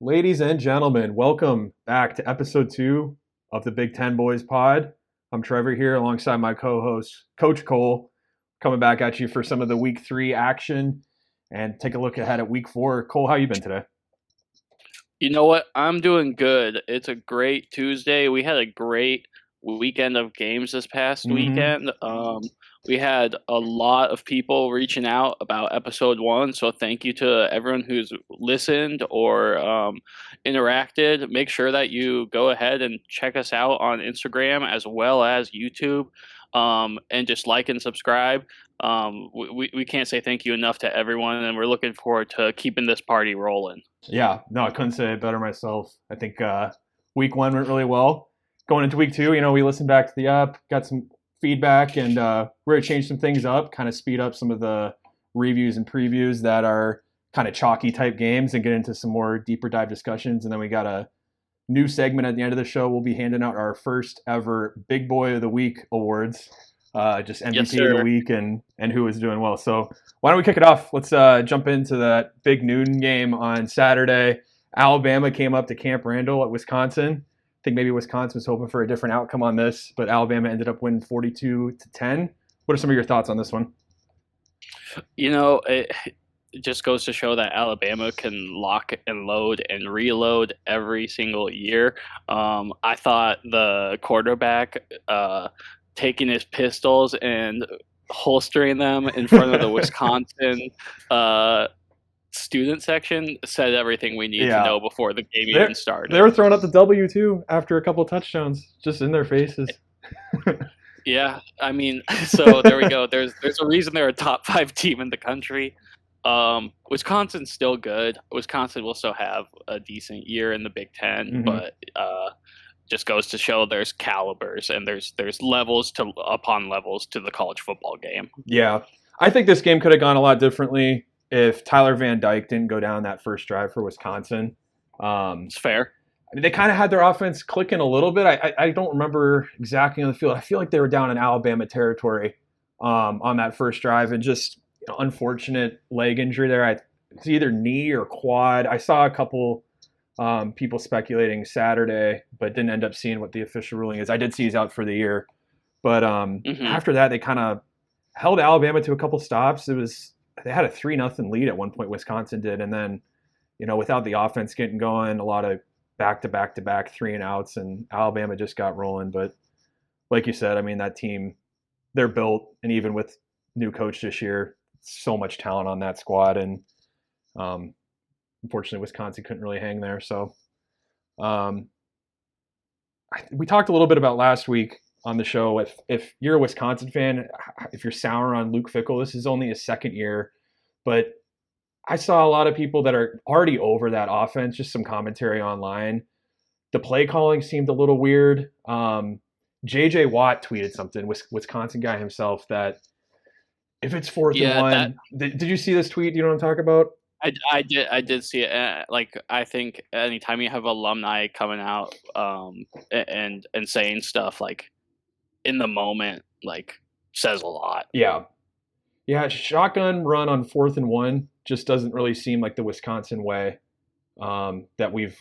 Ladies and gentlemen, welcome back to episode 2 of the B1G Boys Pod. I'm Trevor here alongside my co-host, Coach Cole, coming back at you for some of the week 3 action and take a look ahead at week 4. Cole, how you been today? You know what? I'm doing good. It's a great Tuesday. We had a great weekend of games this past weekend. We had a lot of people reaching out about episode 1, so thank you to everyone who's listened or interacted. Make sure that you go ahead and check us out on Instagram as well as YouTube, and just like and subscribe. We can't say thank you enough to everyone, and we're looking forward to keeping this party rolling. Yeah, no, I couldn't say it better myself. I think week 1 went really well. Going into week 2, we listened back to the app, got some feedback, and we're going to change some things up, kind of speed up some of the reviews and previews that are kind of chalky type games and get into some more deeper dive discussions. And then we got a new segment at the end of the show. We'll be handing out our first ever Big Boy of the Week awards, just MVP of the week and who is doing well. So why don't we kick it off? Let's jump into that big noon game on Saturday. Alabama came up to Camp Randall at Wisconsin. I think maybe Wisconsin was hoping for a different outcome on this, but Alabama ended up winning 42-10. What are some of your thoughts on this one? It just goes to show that Alabama can lock and load and reload every single year. I thought the quarterback taking his pistols and holstering them in front of the Wisconsin student section said everything we need to know before the game even started. They were throwing up the W too after a couple of touchdowns, just in their faces. Yeah, I mean, so there we go. There's a reason they're a top 5 team in the country. Wisconsin's still good. Wisconsin will still have a decent year in the Big Ten, but just goes to show there's calibers and there's levels upon levels to the college football game. Yeah, I think this game could have gone a lot differently if Tyler Van Dyke didn't go down that first drive for Wisconsin. It's fair. I mean, they kind of had their offense clicking a little bit. I don't remember exactly on the field. I feel like they were down in Alabama territory on that first drive, and just unfortunate leg injury there. It's either knee or quad. I saw a couple people speculating Saturday, but didn't end up seeing what the official ruling is. I did see he's out for the year. But after that, they kind of held Alabama to a couple stops. They had a 3-0 lead at one point, Wisconsin did. And then, without the offense getting going, a lot of back-to-back-to-back 3-and-outs, and Alabama just got rolling. But like you said, I mean, that team, they're built, and even with new coach this year, so much talent on that squad. And unfortunately, Wisconsin couldn't really hang there. So we talked a little bit about last week on the show. If you're a Wisconsin fan, if you're sour on Luke Fickell, this is only his second year, but I saw a lot of people that are already over that offense, just some commentary online. The play calling seemed a little weird. JJ Watt tweeted something, Wisconsin guy himself, that if it's 4th and 1, did you see this tweet? Do you know what I'm talking about? I did see it. I think anytime you have alumni coming out and saying stuff like in the moment, says a lot. Yeah, shotgun run on 4th and 1 just doesn't really seem like the Wisconsin way that we've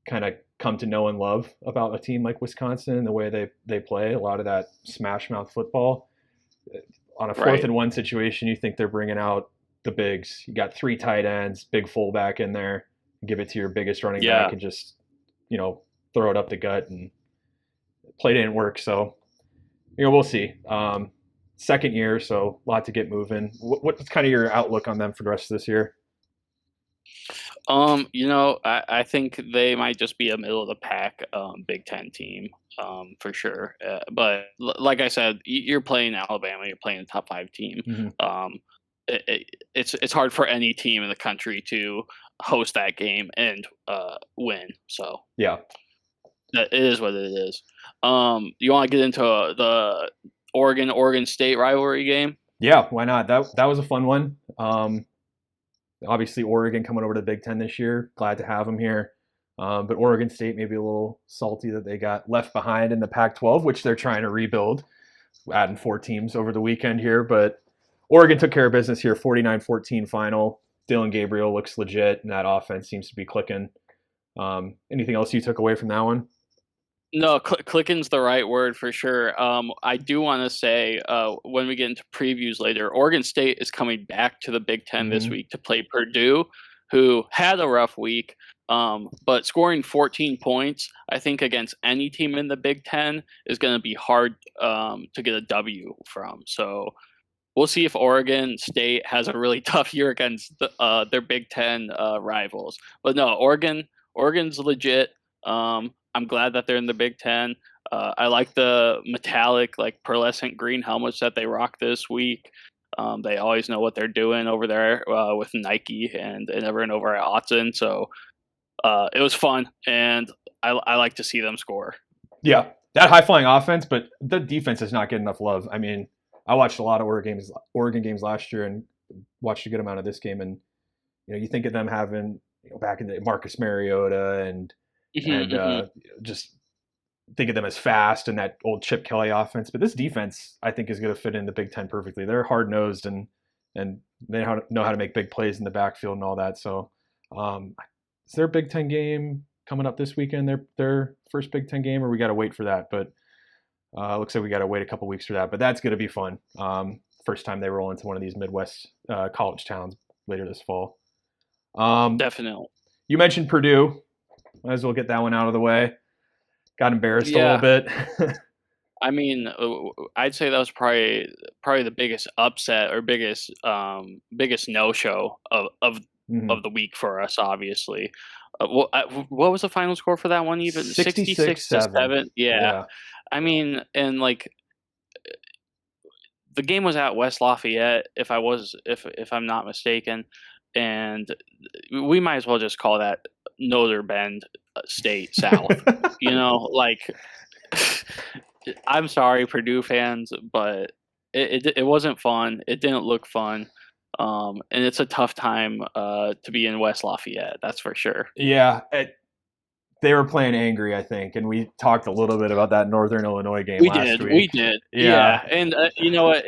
kind of come to know and love about a team like Wisconsin and the way they play. A lot of that smash mouth football. On a 4th and 1 situation, you think they're bringing out the bigs. You got 3 tight ends, big fullback in there. Give it to your biggest running back and just, throw it up the gut. And play didn't work, so we'll see. Second year, so a lot to get moving. What's kind of your outlook on them for the rest of this year? I think they might just be a middle of the pack Big Ten team for sure. But like I said, you're playing Alabama, you're playing a top 5 team. It's hard for any team in the country to host that game and win. So yeah, it is what it is. You want to get into the Oregon State rivalry game? Yeah, why not? That was a fun one. Obviously, Oregon coming over to the Big Ten this year. Glad to have them here. But Oregon State maybe a little salty that they got left behind in the Pac-12, which they're trying to rebuild, adding 4 teams over the weekend here. But Oregon took care of business here, 49-14 final. Dylan Gabriel looks legit, and that offense seems to be clicking. Anything else you took away from that one? No, clicking's the right word for sure. I do want to say when we get into previews later, Oregon State is coming back to the Big Ten this week to play Purdue, who had a rough week, but scoring 14 points, I think, against any team in the Big Ten is going to be hard to get a W from. So we'll see if Oregon State has a really tough year against their Big Ten rivals. But no, Oregon's legit. I'm glad that they're in the Big Ten. I like the metallic, like pearlescent green helmets that they rock this week. They always know what they're doing over there with Nike and everyone over at Autzen. So it was fun, and I like to see them score. Yeah, that high flying offense, but the defense is not getting enough love. I mean, I watched a lot of Oregon games last year, and watched a good amount of this game. And you think of them having back in the Marcus Mariota and just think of them as fast and that old Chip Kelly offense. But this defense, I think, is going to fit in the Big Ten perfectly. They're hard nosed and they know how to make big plays in the backfield and all that. So, is there a Big Ten game coming up this weekend? Their first Big Ten game, or we got to wait for that? But looks like we got to wait a couple weeks for that. But that's going to be fun. First time they roll into one of these Midwest college towns later this fall. Definitely. You mentioned Purdue. Might as well get that one out of the way. Got embarrassed a little bit. I mean, I'd say that was probably the biggest upset or biggest no-show of the week for us. Obviously, what was the final score for that one? Even 66-7. Yeah. I mean, and like the game was at West Lafayette, if I'm not mistaken, and we might as well just call that Notre Bend State South. Like I'm sorry, Purdue fans, but it wasn't fun. It didn't look fun. And it's a tough time to be in West Lafayette, that's for sure. Yeah, they were playing angry, I think, and we talked a little bit about that Northern Illinois game last week. We did. Yeah. And you know what?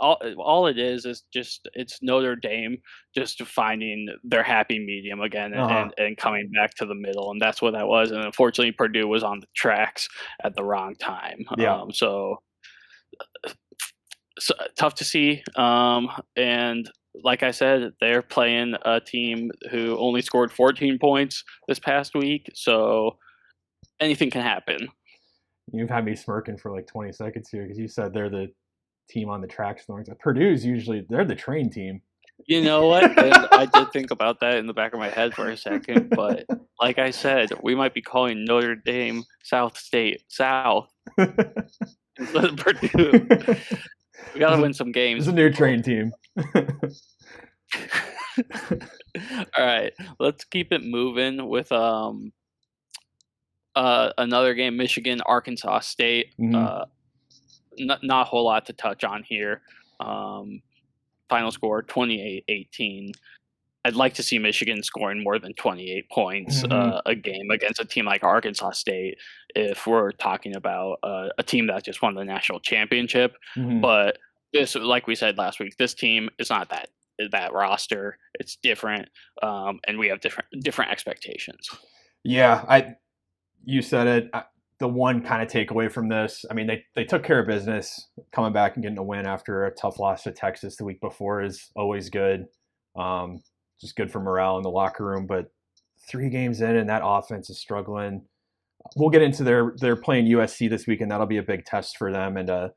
All it is just it's Notre Dame just finding their happy medium again and coming back to the middle, and that's what that was. And unfortunately, Purdue was on the tracks at the wrong time. Yeah. So tough to see. And like I said, they're playing a team who only scored 14 points this past week, so anything can happen. You've had me smirking for like 20 seconds here because you said they're the team on the tracks. Purdue's usually they're the train team. You know what? And I did think about that in the back of my head for a second, but like I said, we might be calling Notre Dame South State South instead of Purdue. We got to win some games. It's a new train team. All right, let's keep it moving with another game, Michigan, Arkansas State. Not a whole lot to touch on here. Final score 28-18. I'd like to see Michigan scoring more than 28 points a game against a team like Arkansas State if we're talking about a team that just won the national championship. But this, like we said last week, this team is not that roster. It's different, and we have different expectations. Yeah, you said it. The one kind of takeaway from this, I mean, they took care of business. Coming back and getting a win after a tough loss to Texas the week before is always good. Just good for morale in the locker room. But 3 games in and that offense is struggling. We'll get into they're playing USC this week, and that'll be a big test for them and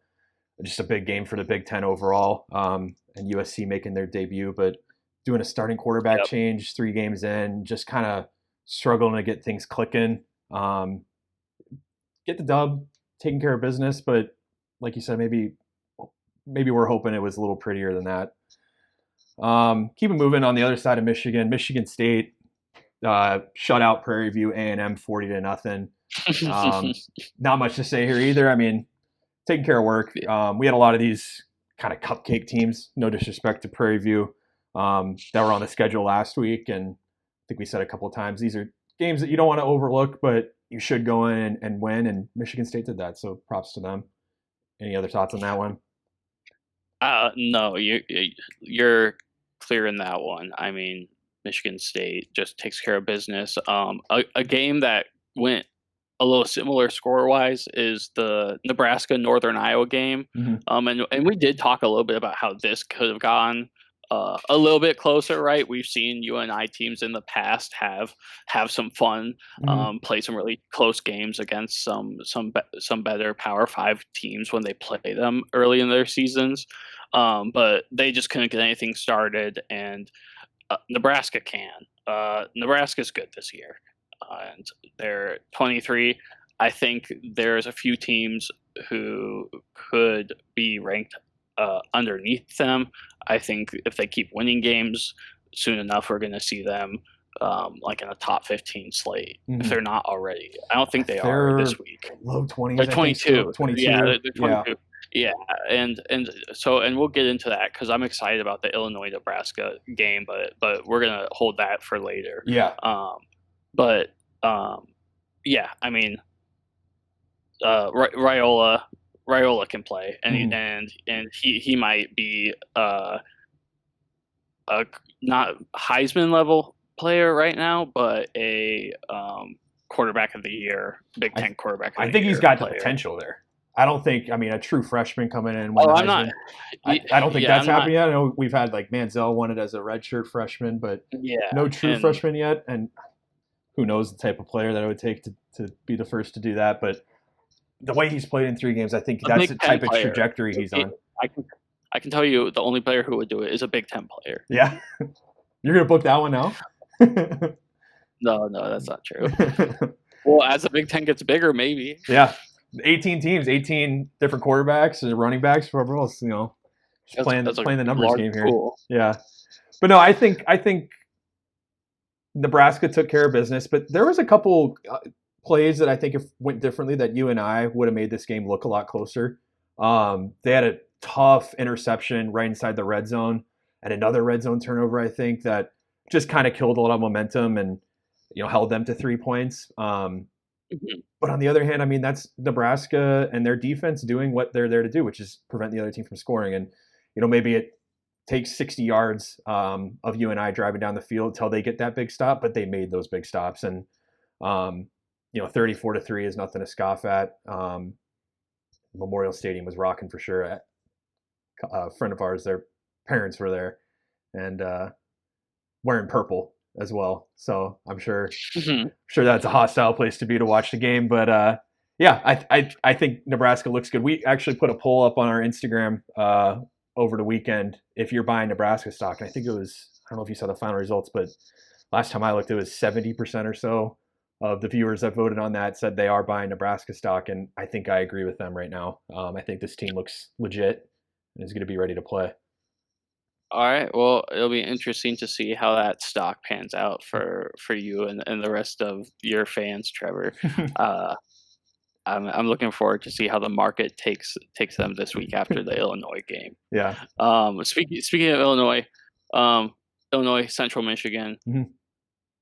just a big game for the Big Ten overall. And USC making their debut, but doing a starting quarterback change 3 games in, just kind of struggling to get things clicking. Get the dub, taking care of business, but like you said, maybe we're hoping it was a little prettier than that. Keep it moving on the other side of Michigan. Michigan State shut out Prairie View A&M 40-0. Not much to say here either. I mean, taking care of work. We had a lot of these kind of cupcake teams, no disrespect to Prairie View, that were on the schedule last week. And I think we said a couple of times, these are games that you don't want to overlook, but you should go in and win. And Michigan State did that. So props to them. Any other thoughts on that one? No, you're clear in that one. I mean, Michigan State just takes care of business. A game that went a little similar score-wise is the Nebraska-Northern Iowa game. And we did talk a little bit about how this could have gone a little bit closer, right? We've seen UNI teams in the past have some fun, play some really close games against some better Power 5 teams when they play them early in their seasons. But they just couldn't get anything started, and Nebraska can. Nebraska's good this year. And they're 23. I think there's a few teams who could be ranked underneath them. I think if they keep winning games, soon enough we're going to see them like in a top 15 slate if they're not already. I don't think they're are this week. Low 20s. They're 22. 22. Yeah, they're 22. Yeah, and we'll get into that because I'm excited about the Illinois-Nebraska game, but we're gonna hold that for later. Yeah. Yeah, I mean, Raiola can play, and he might be a not Heisman level player right now, but a quarterback of the year, Big Ten quarterback. I think he's got the potential there. I don't think. I mean, a true freshman coming in. I'm not. I don't think that's happened yet. I know we've had like Manziel won it as a redshirt freshman, but no true freshman yet. And who knows the type of player that it would take to be the first to do that. But the way he's played in 3 games, I think that's the type of trajectory he's on. I can tell you the only player who would do it is a Big Ten player. Yeah. You're going to book that one now? No, that's not true. Well, as the Big Ten gets bigger, maybe. Yeah. 18 teams, 18 different quarterbacks and running backs, whoever else, just playing the numbers game here. Pool. Yeah. But no, I think Nebraska took care of business, but there was a couple plays that I think if went differently that UNI would have made this game look a lot closer. They had a tough interception right inside the red zone and another red zone turnover, I think, that just kind of killed a lot of momentum and held them to 3 points. But on the other hand, I mean, that's Nebraska and their defense doing what they're there to do, which is prevent the other team from scoring. And, maybe it takes 60 yards of UNI driving down the field till they get that big stop, but they made those big stops. And, 34-3 is nothing to scoff at. Memorial Stadium was rocking for sure. A friend of ours, their parents were there and wearing purple as well. So I'm sure that's a hostile place to be to watch the game. But I think Nebraska looks good. We actually put a poll up on our Instagram over the weekend if you're buying Nebraska stock. And I think it was, I don't know if you saw the final results, but last time I looked, it was 70% or so of the viewers that voted on that said they are buying Nebraska stock. And I think I agree with them right now. I think this team looks legit and is going to be ready to play. All right. Well, it'll be interesting to see how that stock pans out for you and the rest of your fans, Trevor. I'm looking forward to see how the market takes them this week after the Illinois game. Yeah. Speaking of Illinois, Illinois, Central Michigan.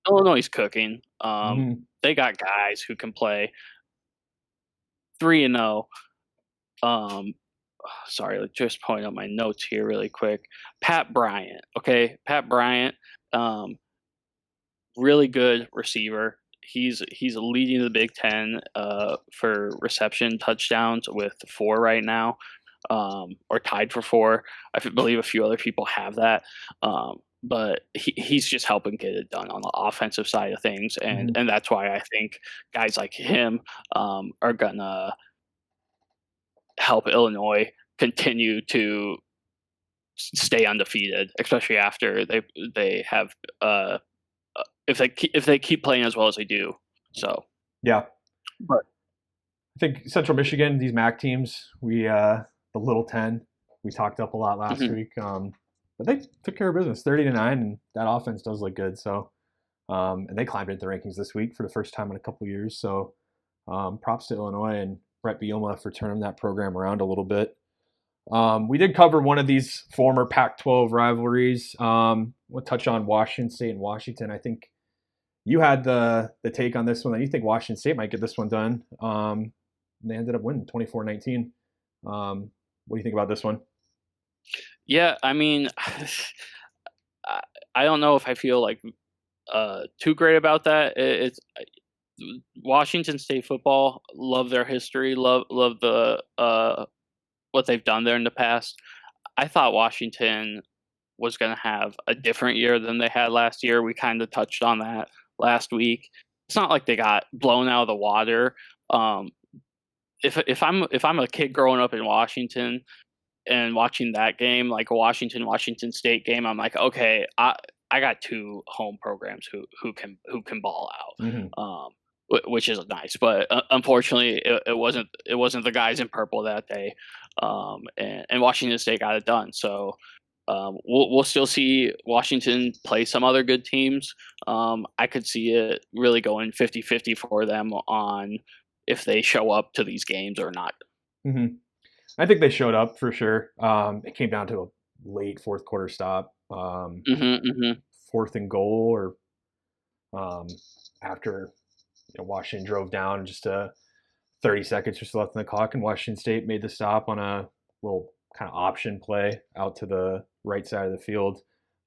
Illinois is cooking. They got guys who can play 3-0. Sorry, just pulling up my notes here really quick. Pat Bryant. Okay, Pat Bryant, really good receiver. He's leading the Big Ten for reception touchdowns with 4 right now, or tied for 4. I believe a few other people have that. But he's just helping get it done on the offensive side of things, and that's why I think guys like him are gonna help Illinois continue to stay undefeated, especially after they have if they keep playing as well as they do. So yeah, but I think Central Michigan, these MAC teams, the Little 10, we talked up a lot last week. But they took care of business, 30-9, and that offense does look good. So, and they climbed into the rankings this week for the first time in a couple of years. So, props to Illinois and Brett Bielema for turning that program around a little bit. We did cover one of these former Pac-12 rivalries. We'll touch on Washington State and Washington. I think you had the take on this one that you think Washington State might get this one done. They ended up winning 24-19. What do you think about this one? Yeah, I mean, I don't know if I feel like too great about that. It's Washington State football. Love their history. Love the what they've done there in the past. I thought Washington was going to have a different year than they had last year. We kind of touched on that last week. It's not like they got blown out of the water. If I'm a kid growing up in Washington and watching that game, like a Washington State game, I'm like, okay, I got two home programs who can ball out, which is nice. But unfortunately, it wasn't the guys in purple that day, and Washington State got it done. So we'll still see Washington play some other good teams. I could see it really going 50-50 for them on if they show up to these games or not. Mm-hmm. I think they showed up for sure. It came down to a late fourth quarter stop. Fourth and goal, or after Washington drove down just 30 seconds or so left in the clock, and Washington State made the stop on a little kind of option play out to the right side of the field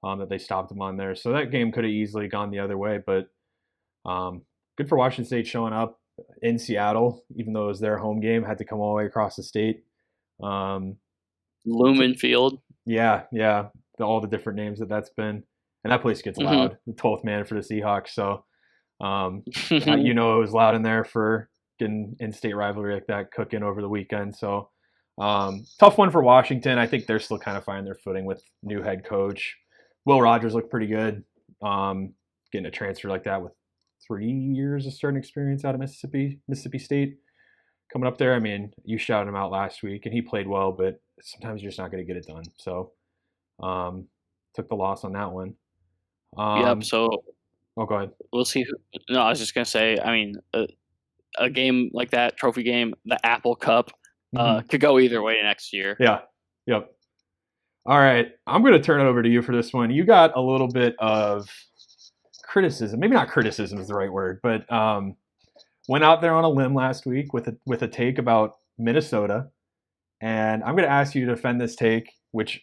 that they stopped them on there. So that game could have easily gone the other way, but good for Washington State showing up in Seattle, even though it was their home game, had to come all the way across the state. Lumen Field. Yeah. All the different names that's been. And that place gets loud, the 12th man for the Seahawks. So, it was loud in there for getting in-state rivalry like that cooking over the weekend. So, tough one for Washington. I think they're still kind of finding their footing with new head coach. Will Rogers looked pretty good. Getting a transfer like that with 3 years of starting experience out of Mississippi State coming up there. I mean, you shouted him out last week, and he played well, but sometimes you're just not going to get it done. So, took the loss on that one. Yep. So, go ahead. We'll see. No, I was just gonna say. I mean, a game like that, trophy game, the Apple Cup, could go either way next year. Yeah. Yep. All right, I'm going to turn it over to you for this one. You got a little bit of criticism. Maybe not criticism is the right word, but went out there on a limb last week with a take about Minnesota, and I'm going to ask you to defend this take, which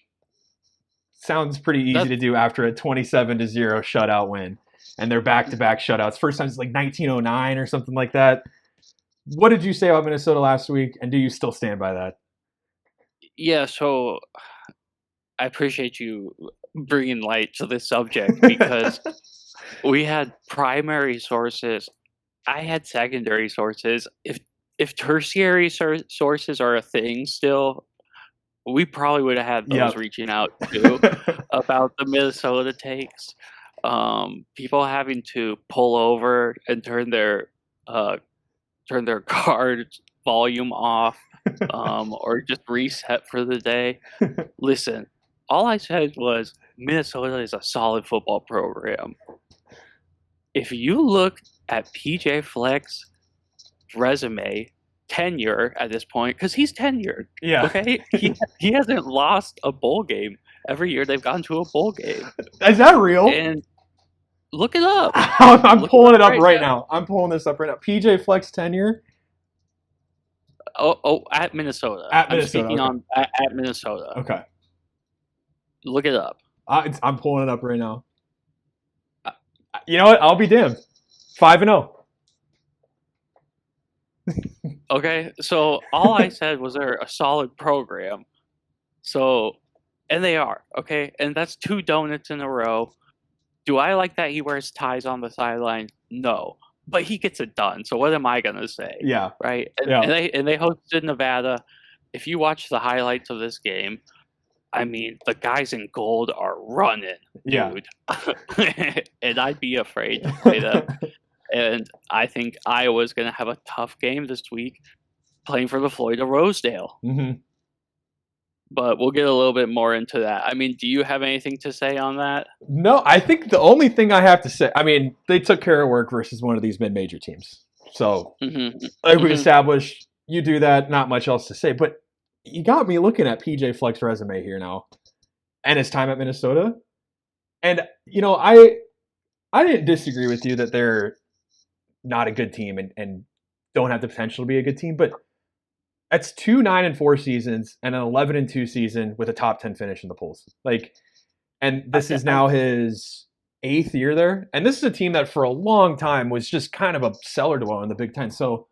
sounds pretty easy to do after a 27-0 shutout win, and they're back-to-back shutouts. First time it's like 1909 or something like that. What did you say about Minnesota last week, and do you still stand by that? Yeah, so I appreciate you bringing light to this subject because we had primary sources. I had secondary sources. If tertiary sources are a thing still, we probably would have had those reaching out too about the Minnesota takes. People having to pull over and turn their car volume off, or just reset for the day. Listen, all I said was Minnesota is a solid football program. If you look at PJ Fleck's resume, tenure at this point, because he's tenured. Yeah. Okay. He hasn't lost a bowl game every year they've gone to a bowl game. Is that real? And look it up. I'm pulling it up right now. I'm pulling this up right now. PJ Fleck's tenure. Oh, at Minnesota. I'm speaking on at Minnesota. Okay. Look it up. I'm pulling it up right now. You know what? I'll be damned. 5-0. Okay, so all I said was they're a solid program. So, and they are, okay? And that's 2 donuts in a row. Do I like that he wears ties on the sideline? No. But he gets it done. So what am I going to say? Yeah. Right? And they hosted Nevada. If you watch the highlights of this game, I mean, the guys in gold are running, dude. Yeah. And I'd be afraid to play them. And I think Iowa's going to have a tough game this week playing for the Floyd of Rosedale. Mm-hmm. But we'll get a little bit more into that. I mean, do you have anything to say on that? No, I think the only thing I have to say, I mean, they took care of work versus one of these mid-major teams. So, like we established, you do that, not much else to say. But you got me looking at PJ Fleck's resume here now and his time at Minnesota. And, you know, I didn't disagree with you that they're not a good team and don't have the potential to be a good team, but that's 2 9-4 seasons and an 11-2 season with a top 10 finish in the polls. Like, and this is now his 8th year there. And this is a team that for a long time was just kind of a cellar dweller in the Big Ten. So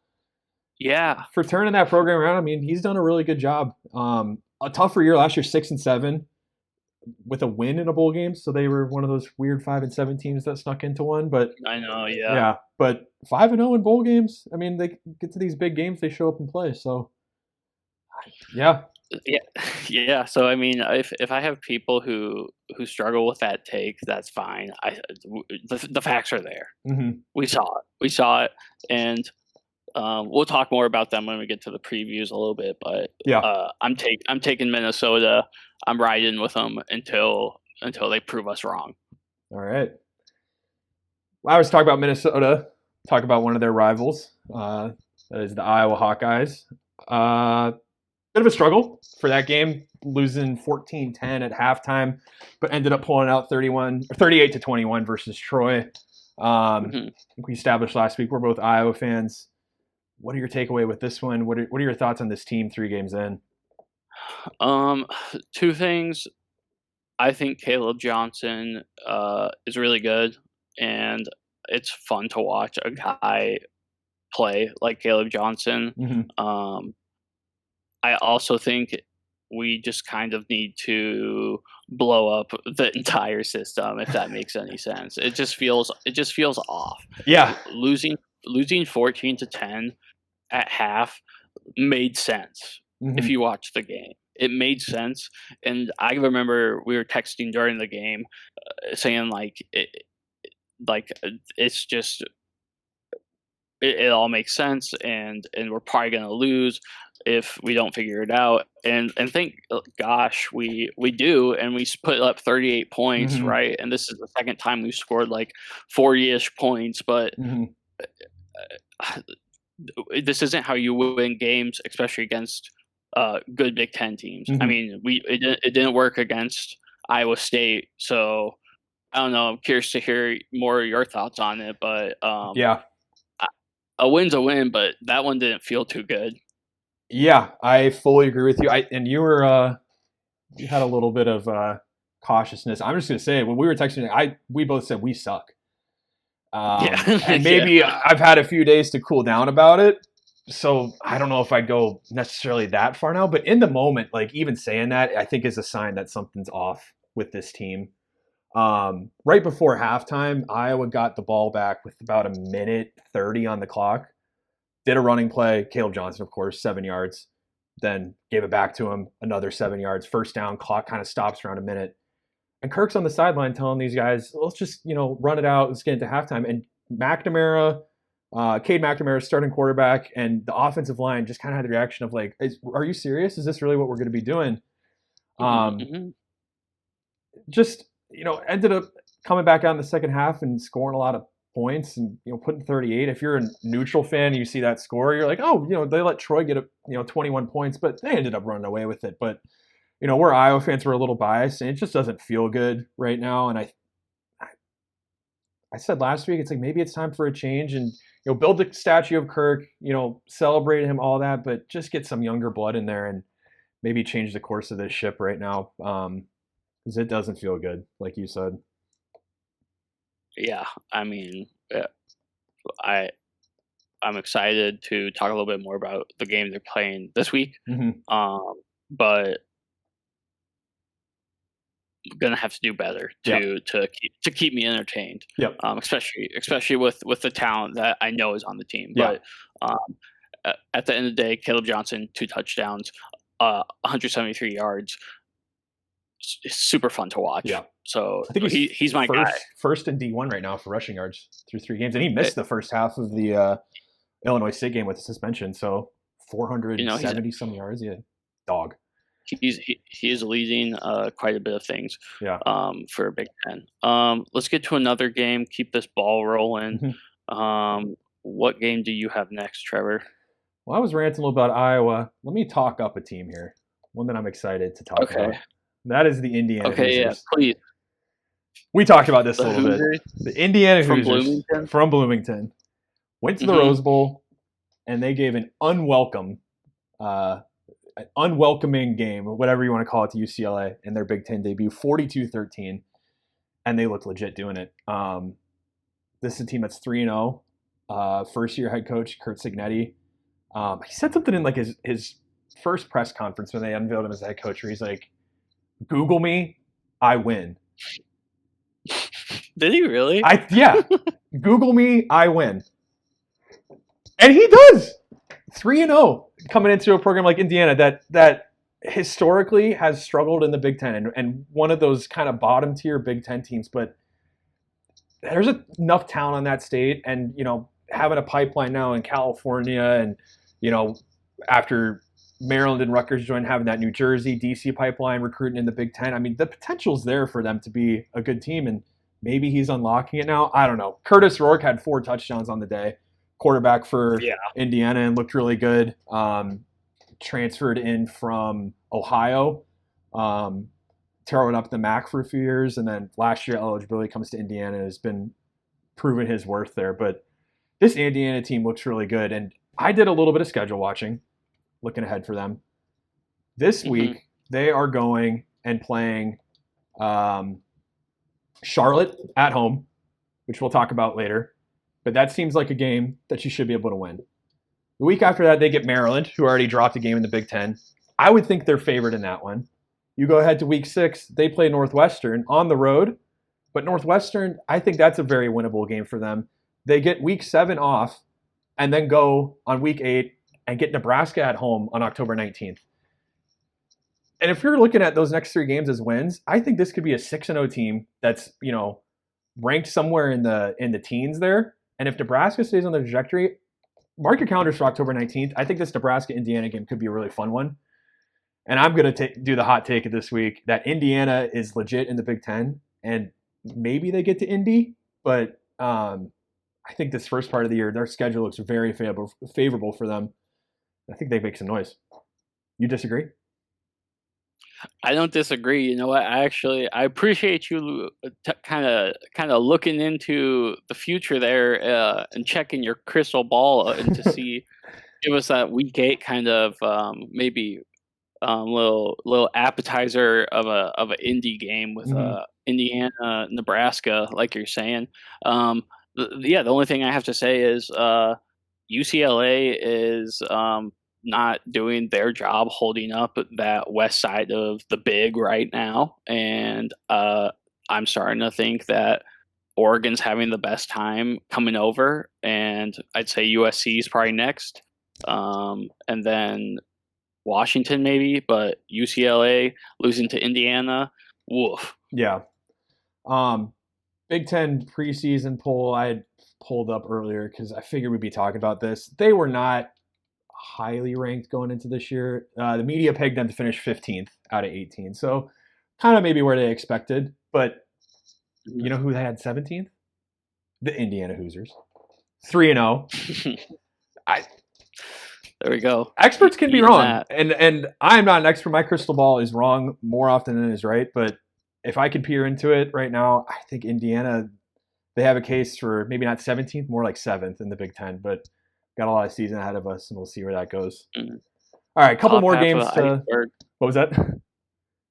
Yeah. for turning that program around, I mean, he's done a really good job. A tougher year last year, 6-7, with a win in a bowl game. So they were one of those weird 5-7 teams that snuck into one. But I know, yeah. But 5-0 in bowl games. I mean, they get to these big games, they show up and play. So yeah. Yeah. So I mean, if I have people who struggle with that take, that's fine. The facts are there. Mm-hmm. We saw it, and we'll talk more about them when we get to the previews a little bit. But yeah, I'm taking Minnesota. I'm riding with them until they prove us wrong. All right. Well, I was talking about Minnesota. Talk about one of their rivals. That is the Iowa Hawkeyes. Bit of a struggle for that game, losing 14-10 at halftime, but ended up pulling out 38-21 versus Troy. We established last week we're both Iowa fans. What are your takeaway with this one? What are your thoughts on this team 3 games in? 2 things. I think Caleb Johnson is really good, and it's fun to watch a guy play like Caleb Johnson. Mm-hmm. I also think we just kind of need to blow up the entire system, if that makes any sense. It just feels off. Yeah, losing 14-10 at half made sense. Mm-hmm. If you watch the game, it made sense. And I remember we were texting during the game, saying it's just it all makes sense, and we're probably gonna lose if we don't figure it out. And thank gosh we do, and we put up 38 points, Mm-hmm. right? And this is the second time we've scored like 40-ish points, but Mm-hmm. This isn't how you win games, especially against good Big Ten teams. Mm-hmm. I mean, it didn't work against Iowa State, so I don't know. I'm curious to hear more of your thoughts on it, but yeah, a win's a win, but that one didn't feel too good. Yeah, I fully agree with you. And you were you had a little bit of cautiousness. I'm just gonna say when we were texting, we both said we suck. And maybe I've had a few days to cool down about it, so I don't know if I'd go necessarily that far now. But in the moment, like even saying that, I think is a sign that something's off with this team. Right before halftime, Iowa got the ball back with about 1:30 on the clock. Did a running play. Caleb Johnson, of course, 7 yards. Then gave it back to him, another 7 yards. First down, clock kind of stops around a minute. And Kirk's on the sideline telling these guys, let's just, run it out. Let's get into halftime. And McNamara, Cade McNamara, starting quarterback, and the offensive line just kind of had the reaction of like, are you serious? Is this really what we're going to be doing? Just, ended up coming back out in the second half and scoring a lot of points and, putting 38. If you're a neutral fan and you see that score, you're like, oh, they let Troy get 21 points, but they ended up running away with it. But, we're Iowa fans, we're a little biased, and it just doesn't feel good right now. And I said last week, it's like maybe it's time for a change and, build the statue of Kirk, celebrate him, all that, but just get some younger blood in there and maybe change the course of this ship right now. Because it doesn't feel good, like you said. Yeah, I mean, I'm excited to talk a little bit more about the game they're playing this week. Mm-hmm. But I'm gonna have to do better to keep me entertained. Yep. Especially with the talent that I know is on the team. Yeah. But at the end of the day, Caleb Johnson, 2 touchdowns, 173 yards. It's super fun to watch. Yeah. So I think he's my guy. First in D1 right now for rushing yards through 3 games, and he missed the first half of the Illinois State game with the suspension. So 470 some yards. Yeah, dog. He is leading quite a bit of things. Yeah. For Big Ten. Let's get to another game. Keep this ball rolling. Mm-hmm. What game do you have next, Trevor? Well, I was ranting a little about Iowa. Let me talk up a team here. One that I'm excited to talk about. That is the Indiana Hoosiers. Yeah, please. We talked about this a little bit. The Indiana Hoosiers from Bloomington went to the Rose Bowl, and they gave an unwelcome an unwelcoming game, whatever you want to call it, to UCLA in their Big Ten debut, 42-13, and they looked legit doing it. This is a team that's 3-0. First-year head coach Kurt Signetti. He said something in like his first press conference when they unveiled him as head coach, where he's like, "Google me, I win." Did he really? Yeah. Google me, I win. And he does. 3-0 coming into a program like Indiana that historically has struggled in the Big Ten and one of those kind of bottom tier Big Ten teams. But there's enough talent on that state, and having a pipeline now in California, and after Maryland and Rutgers joined, having that New Jersey, DC pipeline recruiting in the Big Ten. I mean, the potential's there for them to be a good team, and maybe he's unlocking it now. I don't know. Curtis Rourke had 4 touchdowns on the day, quarterback for Indiana, and looked really good. Transferred in from Ohio, tearing up the MAC for a few years, and then last year eligibility comes to Indiana, has been proven his worth there. But this Indiana team looks really good, and I did a little bit of schedule watching, looking ahead for them. This week, they are going and playing Charlotte at home, which we'll talk about later. But that seems like a game that you should be able to win. The week after that, they get Maryland, who already dropped a game in the Big Ten. I would think they're favored in that one. You go ahead to week 6, they play Northwestern on the road. But Northwestern, I think that's a very winnable game for them. They get week 7 off and then go on week 8 and get Nebraska at home on October 19th. And if you're looking at those next 3 games as wins, I think this could be a 6-0 team that's, ranked somewhere in the teens there. And if Nebraska stays on the trajectory, mark your calendars for October 19th. I think this Nebraska-Indiana game could be a really fun one. And I'm going to do the hot take of this week that Indiana is legit in the Big Ten, and maybe they get to Indy, but I think this first part of the year, their schedule looks very favorable for them. I think they make some noise. You disagree? I don't disagree. You know what? I appreciate you kind of looking into the future there and checking your crystal ball and to see, give us that week 8 kind of maybe little appetizer of an indie game with Indiana, Nebraska, like you're saying. The only thing I have to say is UCLA is not doing their job holding up that west side of the big right now, and I'm starting to think that Oregon's having the best time coming over, and I'd say USC is probably next, and then Washington maybe, but UCLA losing to Indiana, woof. Yeah. Big Ten preseason poll I had pulled up earlier because I figured we'd be talking about this. They were not highly ranked going into this year. The media pegged them to finish 15th out of 18. So kind of maybe where they expected. But you know who they had 17th? The Indiana Hoosiers. 3-0. There we go. Experts can be wrong. And I'm not an expert. My crystal ball is wrong more often than it is right. But if I could peer into it right now, I think Indiana, they have a case for maybe not 17th, more like 7th in the Big Ten. But got a lot of season ahead of us, and we'll see where that goes. All right, a couple more games. What was that?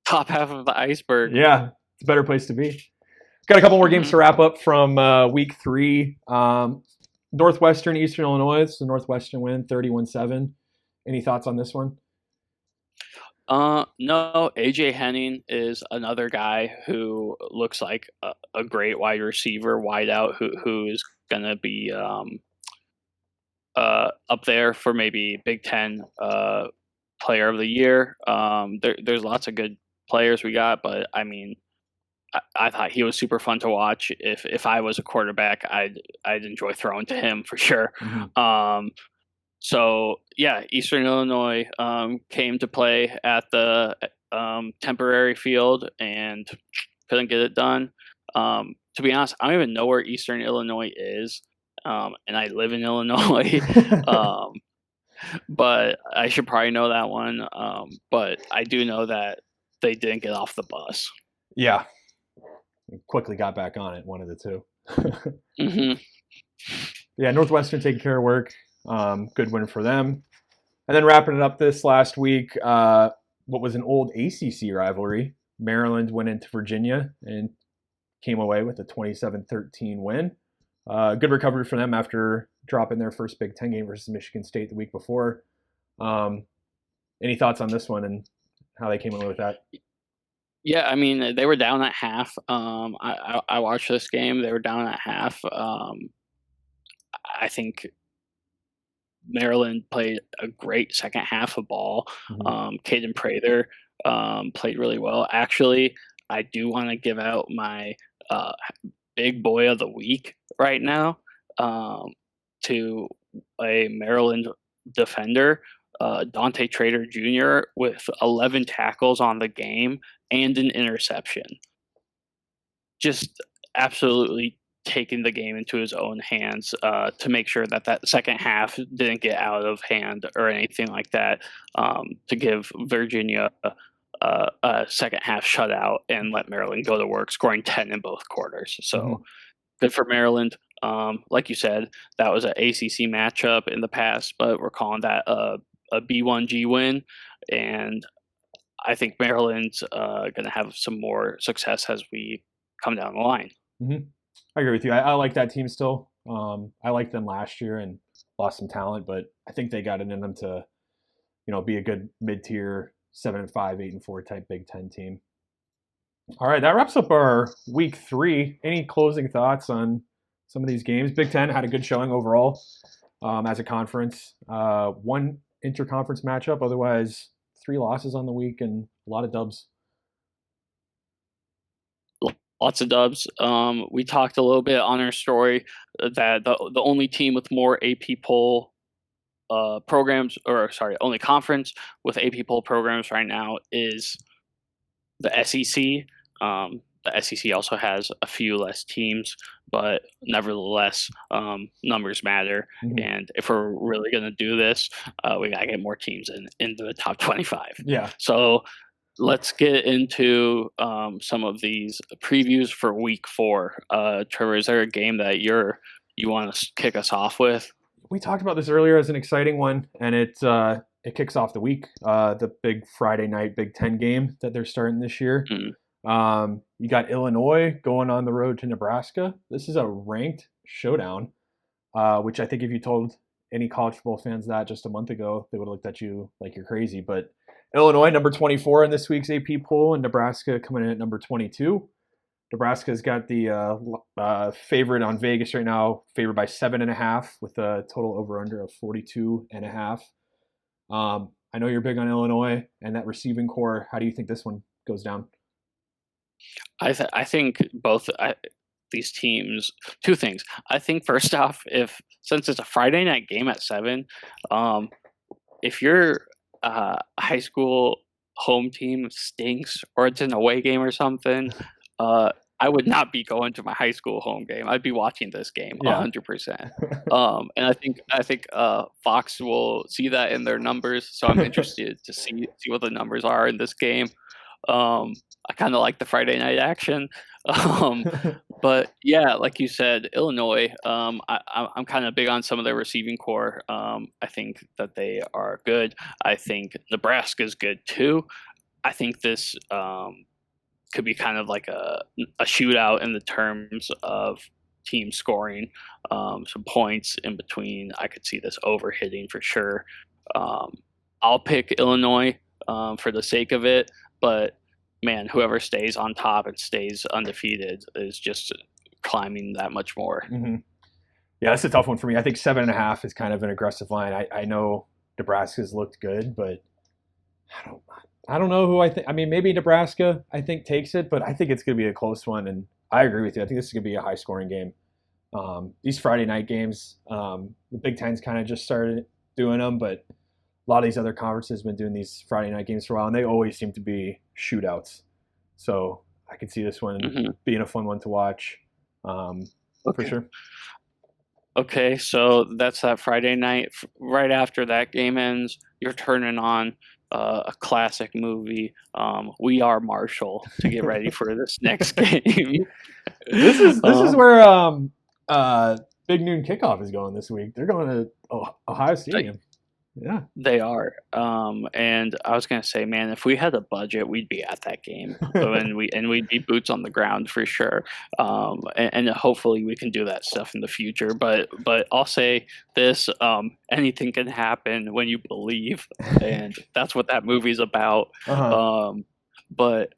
Top half of the iceberg. Yeah, it's a better place to be. Got a couple more games to wrap up from week 3. Northwestern, Eastern Illinois. So Northwestern win 31-7. Any thoughts on this one? No. AJ Henning is another guy who looks like a great wide receiver, wide out, who is going to be up there for maybe Big Ten Player of the Year. There's lots of good players we got, but I mean, I thought he was super fun to watch. If I was a quarterback, I'd enjoy throwing to him for sure. So yeah, Eastern Illinois came to play at the temporary field and couldn't get it done. To be honest, I don't even know where Eastern Illinois is, and I live in Illinois. But I should probably know that one. But I do know that they didn't get off the bus. Yeah. Quickly got back on it, one of the two. Yeah, Northwestern taking care of work. Good win for them. And then wrapping it up this last week, what was an old ACC rivalry, Maryland went into Virginia and came away with a 27-13 win. Good recovery for them after dropping their first Big Ten game versus Michigan State the week before. Any thoughts on this one and how they came away with that? Yeah, I mean, they were down at half. I watched this game. They were down at half. I think Maryland played a great second half of ball. Caden Prather played really well. Actually, I do want to give out my big boy of the week right now to a Maryland defender, Dante Trader Jr., with 11 tackles on the game and an interception. Just absolutely taking the game into his own hands to make sure that second half didn't get out of hand or anything like that, to give Virginia a second half shutout and let Maryland go to work, scoring 10 in both quarters. So good for Maryland. Like you said, that was an ACC matchup in the past, but we're calling that a B1G win. And I think Maryland's going to have some more success as we come down the line. I agree with you. I like that team still. I liked them last year and lost some talent, but I think they got it in them to, be a good mid-tier 7-5, 8-4 type Big Ten team. All right, that wraps up our week 3. Any closing thoughts on some of these games? Big Ten had a good showing overall as a conference. One interconference matchup, otherwise 3 losses on the week and a lot of dubs. Lots of dubs. We talked a little bit on our story that the only team with more AP poll only conference with AP poll programs right now is the SEC. The SEC also has a few less teams, but nevertheless, numbers matter. And if we're really going to do this, we got to get more teams into the top 25. Yeah. So let's get into some of these previews for week 4. Trevor, is there a game that you want to kick us off with? We talked about this earlier as an exciting one, and it kicks off the week. The big Friday night Big Ten game that they're starting this year. You got Illinois going on the road to Nebraska. This is a ranked showdown, which I think if you told any college football fans that just a month ago, they would have looked at you like you're crazy. But Illinois, number 24 in this week's AP poll, and Nebraska coming in at number 22. Nebraska's got the favorite on Vegas right now, favored by 7.5 with a total over-under of 42.5. I know you're big on Illinois and that receiving core. How do you think this one goes down? I think both these teams, 2 things. I think first off, since it's a Friday night game at 7, if your high school home team stinks or it's an away game or something, I would not be going to my high school home game. I'd be watching this game 100%. And I think Fox will see that in their numbers. So I'm interested to see what the numbers are in this game. I kind of like the Friday night action. But yeah, like you said, Illinois, I'm kind of big on some of their receiving core. I think that they are good. I think Nebraska's good too. I think this could be kind of like a shootout in the terms of team scoring, some points in between. I could see this overhitting for sure. I'll pick Illinois for the sake of it, but man, whoever stays on top and stays undefeated is just climbing that much more. Yeah, that's a tough one for me. I think 7.5 is kind of an aggressive line. I know Nebraska's looked good, but I don't know who I think. I mean, maybe Nebraska, I think, takes it, but I think it's going to be a close one. And I agree with you. I think this is going to be a high-scoring game. These Friday night games, the Big Ten's kind of just started doing them, but a lot of these other conferences have been doing these Friday night games for a while, and they always seem to be shootouts. So I could see this one being a fun one to watch for sure. Okay, so that's that Friday night. Right after that game ends, you're turning on a classic movie, We Are Marshall, to get ready for this next game. This is where Big Noon Kickoff is going this week. They're going to Ohio Stadium. Yeah. They are. And I was gonna say, man, if we had a budget, we'd be at that game, and we'd be boots on the ground for sure. And hopefully we can do that stuff in the future. But I'll say this: anything can happen when you believe, and that's what that movie's about. Uh-huh. But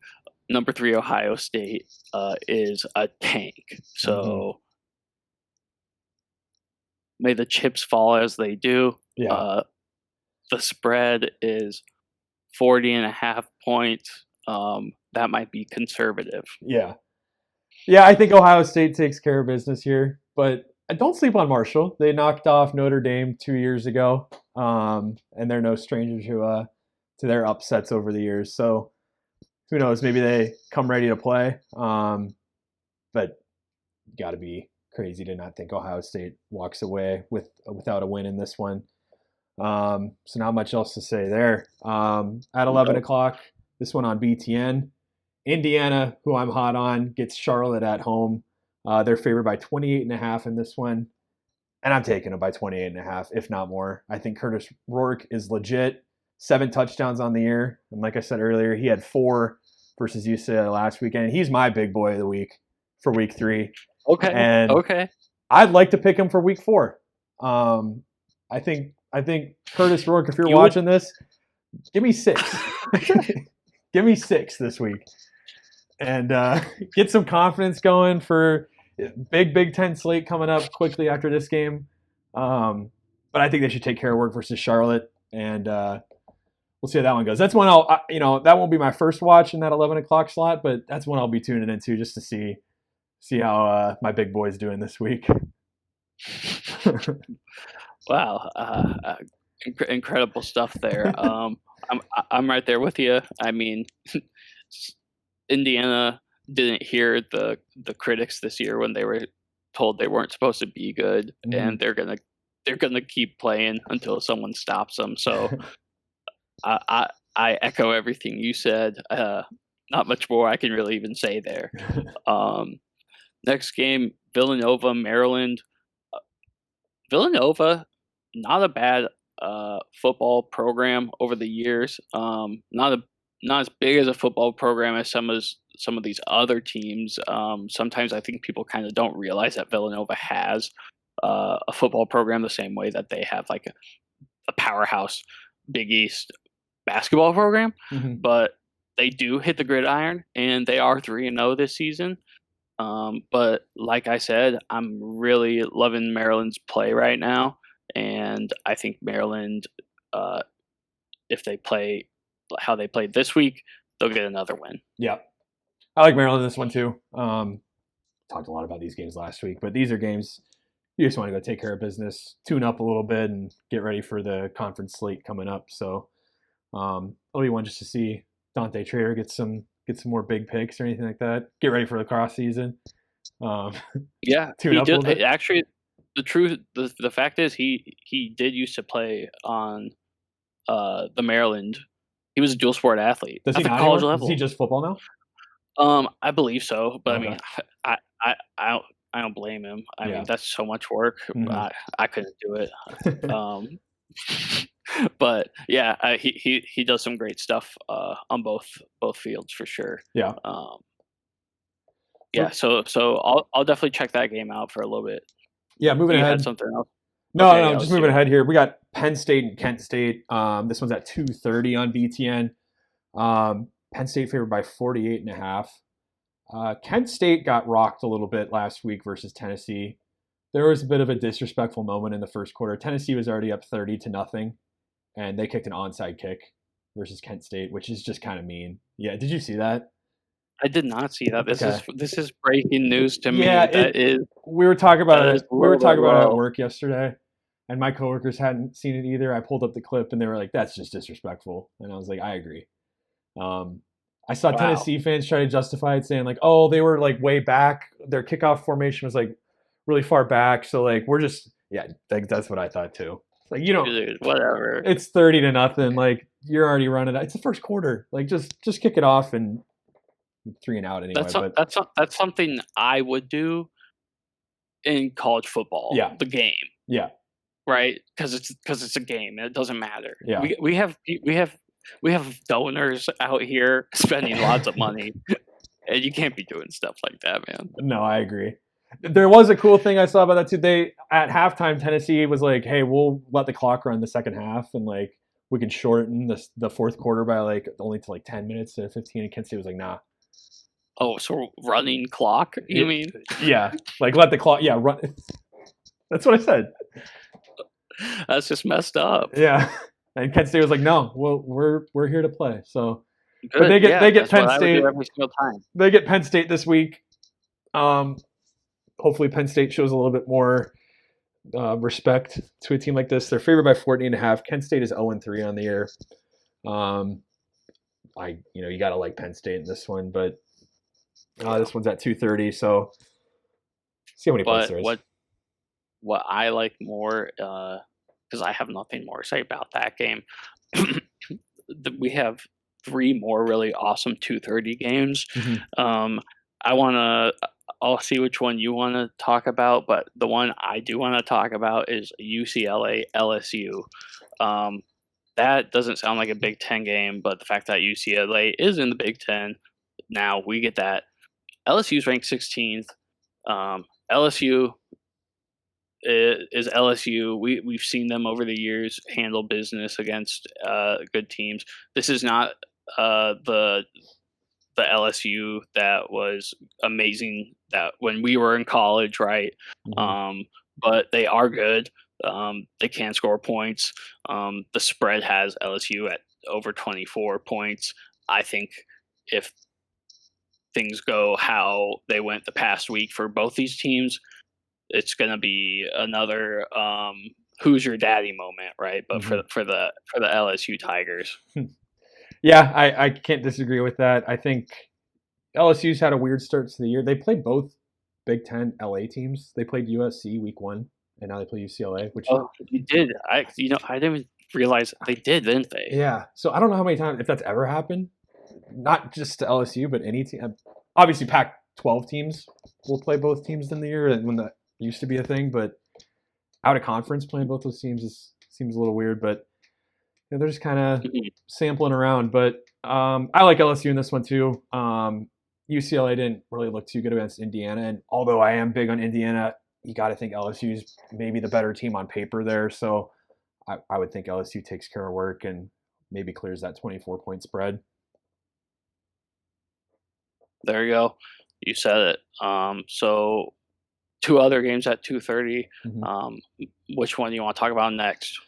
number 3, Ohio State, is a tank. So may the chips fall as they do. Yeah. The spread is 40.5 points. That might be conservative. Yeah. Yeah, I think Ohio State takes care of business here, but don't sleep on Marshall. They knocked off Notre Dame 2 years ago, and they're no stranger to their upsets over the years. So who knows? Maybe they come ready to play. But got to be crazy to not think Ohio State walks away without a win in this one. So not much else to say there. At 11 o'clock, this one on BTN. Indiana, who I'm hot on, gets Charlotte at home. They're favored by 28.5 in this one. And I'm taking them by 28.5, if not more. I think Curtis Rourke is legit. 7 touchdowns on the year. And like I said earlier, he had 4 versus UCLA last weekend. He's my big boy of the week for week 3. Okay. And I'd like to pick him for week 4. I think Curtis Rourke, if you're watching this, give me 6. Give me 6 this week. And get some confidence going for Big Ten slate coming up quickly after this game. But I think they should take care of work versus Charlotte, and we'll see how that one goes. That's one that won't be my first watch in that 11 o'clock slot, but that's one I'll be tuning into just to see how my big boy's doing this week. Wow, incredible stuff there. I'm right there with you. I mean, Indiana didn't hear the critics this year when they were told they weren't supposed to be good, and they're gonna keep playing until someone stops them. So I echo everything you said. Not much more I can really even say there. Next game, Villanova, Maryland. Villanova, not a bad football program over the years. Not as big as a football program as some of these other teams. Sometimes I think people kind of don't realize that Villanova has a football program the same way that they have like a powerhouse Big East basketball program. But they do hit the gridiron, and they are 3-0 this season. But like I said, I'm really loving Maryland's play right now, and I think Maryland, if they play how they played this week, they'll get another win. Yeah, I like Maryland this one too. Talked a lot about these games last week, but these are games you just want to go take care of business, tune up a little bit, and get ready for the conference slate coming up. So it'll be one just to see Dante Trader get some more big picks or anything like that. Get ready for the cross season. Yeah, tune up a little bit. Actually, the fact is he did used to play on the Maryland. He was a dual sport athlete. Does he at the not college anymore? level? Is he just football now? I believe so, but Okay. I mean, I don't blame him. I mean, that's so much work. I couldn't do it. But yeah, he does some great stuff on both fields for sure. Yeah. Yeah. So I'll definitely check that game out for a little bit. Yeah, moving ahead. Had something else? No, just moving ahead here. We got Penn State and Kent State. This one's at 2:30 on BTN. Penn State favored by 48.5. Kent State got rocked a little bit last week versus Tennessee. There was a bit of a disrespectful moment in the first quarter. Tennessee was already up 30-0, and they kicked an onside kick versus Kent State, which is just kind of mean. Yeah, did you see that? I did not see that. This is breaking news to me. Yeah, we were talking about it. We were talking about it at work yesterday, and my coworkers hadn't seen it either. I pulled up the clip, and they were like, "That's just disrespectful," and I was like, "I agree." I saw Tennessee fans try to justify it, saying like, "Oh, they were like way back. Their kickoff formation was like really far back, so like we're just that's what I thought too." It's like, you don't, dude, whatever. It's 30-0. Like you're already running. It's the first quarter. Like just kick it off and 3 and out anyway. That's something I would do in college football. Yeah, the game. Yeah, right? Because it's a game and it doesn't matter. Yeah. We have donors out here spending lots of money, and you can't be doing stuff like that, man. No, I agree. There was a cool thing I saw about that too. They at halftime, Tennessee was like, "Hey, we'll let the clock run the second half, and like we can shorten the fourth quarter by like only to like 10 minutes to 15." And Kent State was like, "Nah." Oh, so running clock? You mean? Yeah, like let the clock. Yeah, run. That's what I said. That's just messed up. Yeah, and Kent State was like, "No, well, we're here to play." So, Good. but they get that's Penn what I would State do every single time. They get Penn State this week. Hopefully Penn State shows a little bit more respect to a team like this. They're favored by 14.5. Kent State is 0-3 on the year. You got to like Penn State in this one, but this one's at 2:30. So see how many points there is. What I like more, because I have nothing more to say about that game. We have 3 more really awesome 2:30 games. Mm-hmm. I'll see which one you want to talk about, but the one I do want to talk about is UCLA LSU. That doesn't sound like a Big Ten game, but the fact that UCLA is in the Big Ten, now we get that. LSU's ranked 16th. LSU is LSU. We've seen them over the years handle business against good teams. This is not the LSU that was amazing that when we were in college, right? Mm-hmm. But they are good. They can score points. The spread has LSU at over 24 points. I think if things go how they went the past week for both these teams, it's going to be another Hoosier daddy moment, right? But Mm-hmm. for the LSU Tigers. Yeah, I can't disagree with that. I think LSU's had a weird start to the year. They played both Big Ten LA teams. They played USC week 1, and now they play UCLA. Which you did. I didn't realize they did, didn't they? Yeah. So I don't know how many times if that's ever happened. Not just to LSU, but any team. Obviously, Pac-12 teams will play both teams in the year, when that used to be a thing. But out of conference playing both those teams seems a little weird. But they're just kind of sampling around. But I like LSU in this one too. UCLA didn't really look too good against Indiana, and although I am big on Indiana, you got to think LSU's maybe the better team on paper there. So I would think LSU takes care of work and maybe clears that 24-point spread. There you go. You said it. So 2 other games at 2:30. Mm-hmm. Which one do you want to talk about next?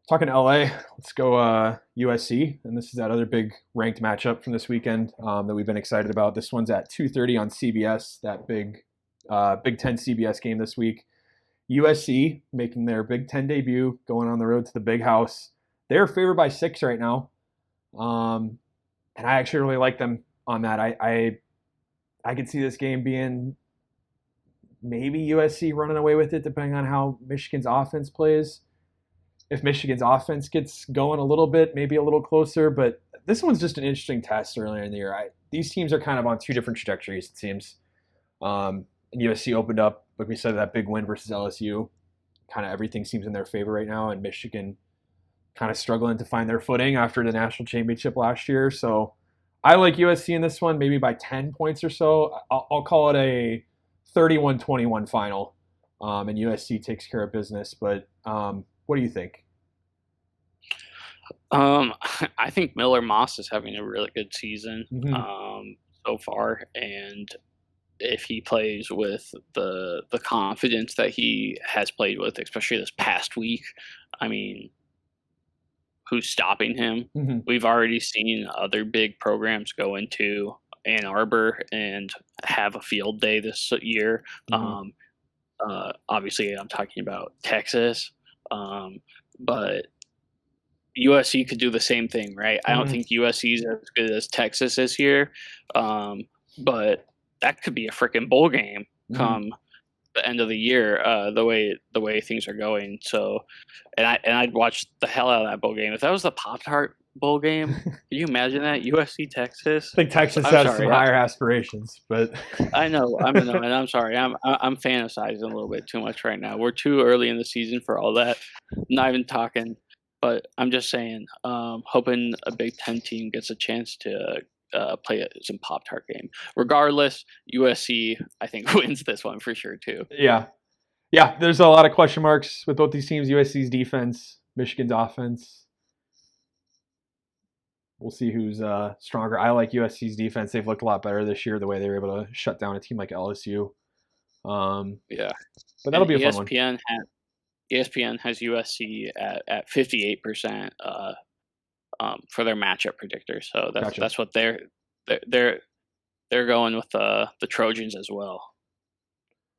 Talking LA, let's go USC, and this is that other big ranked matchup from this weekend that we've been excited about. This one's at 2:30 on CBS, that big Big Ten CBS game this week. USC making their Big Ten debut, going on the road to the Big House. They're favored by 6 right now, and I actually really like them on that. I could see this game being maybe USC running away with it, depending on how Michigan's offense plays. If Michigan's offense gets going a little bit, maybe a little closer. But this one's just an interesting test earlier in the year. These teams are kind of on 2 different trajectories, it seems. And USC opened up, like we said, that big win versus LSU. Kind of everything seems in their favor right now, and Michigan kind of struggling to find their footing after the national championship last year. So I like USC in this one, maybe by 10 points or so. I'll call it a 31-21 final, and USC takes care of business. But what do you think? I think Miller Moss is having a really good season so far, and if he plays with the confidence that he has played with, especially this past week, I mean, who's stopping him? Mm-hmm. We've already seen other big programs go into Ann Arbor and have a field day this year. Mm-hmm. Obviously, I'm talking about Texas, but USC could do the same thing, right? Mm-hmm. I don't think USC is as good as Texas is here, but that could be a freaking bowl game come the end of the year. The way things are going. So, and I'd watch the hell out of that bowl game. If that was the Pop-Tart bowl game? Can you imagine that? USC Texas. I think Texas I'm has sorry. some higher aspirations, but I know. And I'm sorry. I'm fantasizing a little bit too much right now. We're too early in the season for all that. Not even talking, but I'm just saying. Hoping a Big Ten team gets a chance to play some Pop-Tart game. Regardless, USC I think wins this one for sure too. yeah. There's a lot of question marks with both these teams. USC's defense, Michigan's offense. We'll see who's stronger. I like USC's defense. They've looked a lot better this year, the way they were able to shut down a team like LSU. Yeah, but that'll be a fun one. ESPN has USC at 58% for their matchup predictor. So that's what they're going with the Trojans as well.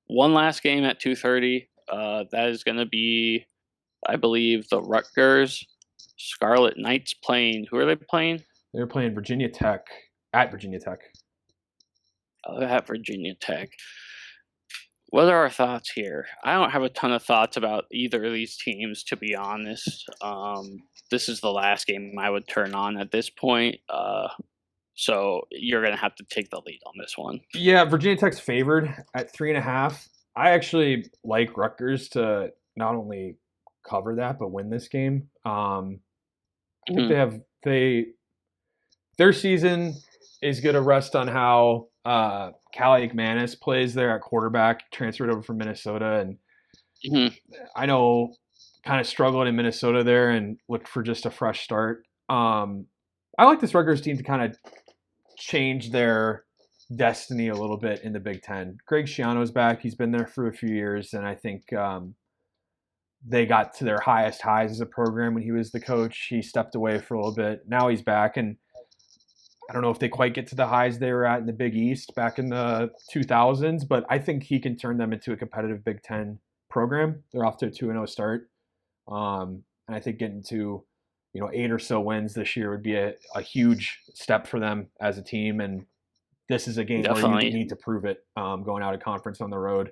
One last game at 2:30. That is going to be, I believe, the Rutgers Scarlet Knights playing. Who are they playing? They're playing Virginia Tech at Virginia Tech. At Virginia Tech. What are our thoughts here? I don't have a ton of thoughts about either of these teams, to be honest. This is the last game I would turn on at this point. So you're going to have to take the lead on this one. Yeah, Virginia Tech's favored at 3.5. I actually like Rutgers to not only cover that but win this game. I think their season is going to rest on how Callie McManus plays there at quarterback, transferred over from Minnesota, and I know kind of struggled in Minnesota there and looked for just a fresh start. I like this Rutgers team to kind of change their destiny a little bit in the Big Ten. Greg Schiano's back. He's been there for a few years, and I think they got to their highest highs as a program when he was the coach. He stepped away for a little bit. Now he's back, and I don't know if they quite get to the highs they were at in the Big East back in the 2000s, but I think he can turn them into a competitive Big Ten program. They're off to a 2-0 start. And I think getting to 8 or so wins this year would be a huge step for them as a team. And this is a game where you need to prove it going out of conference on the road.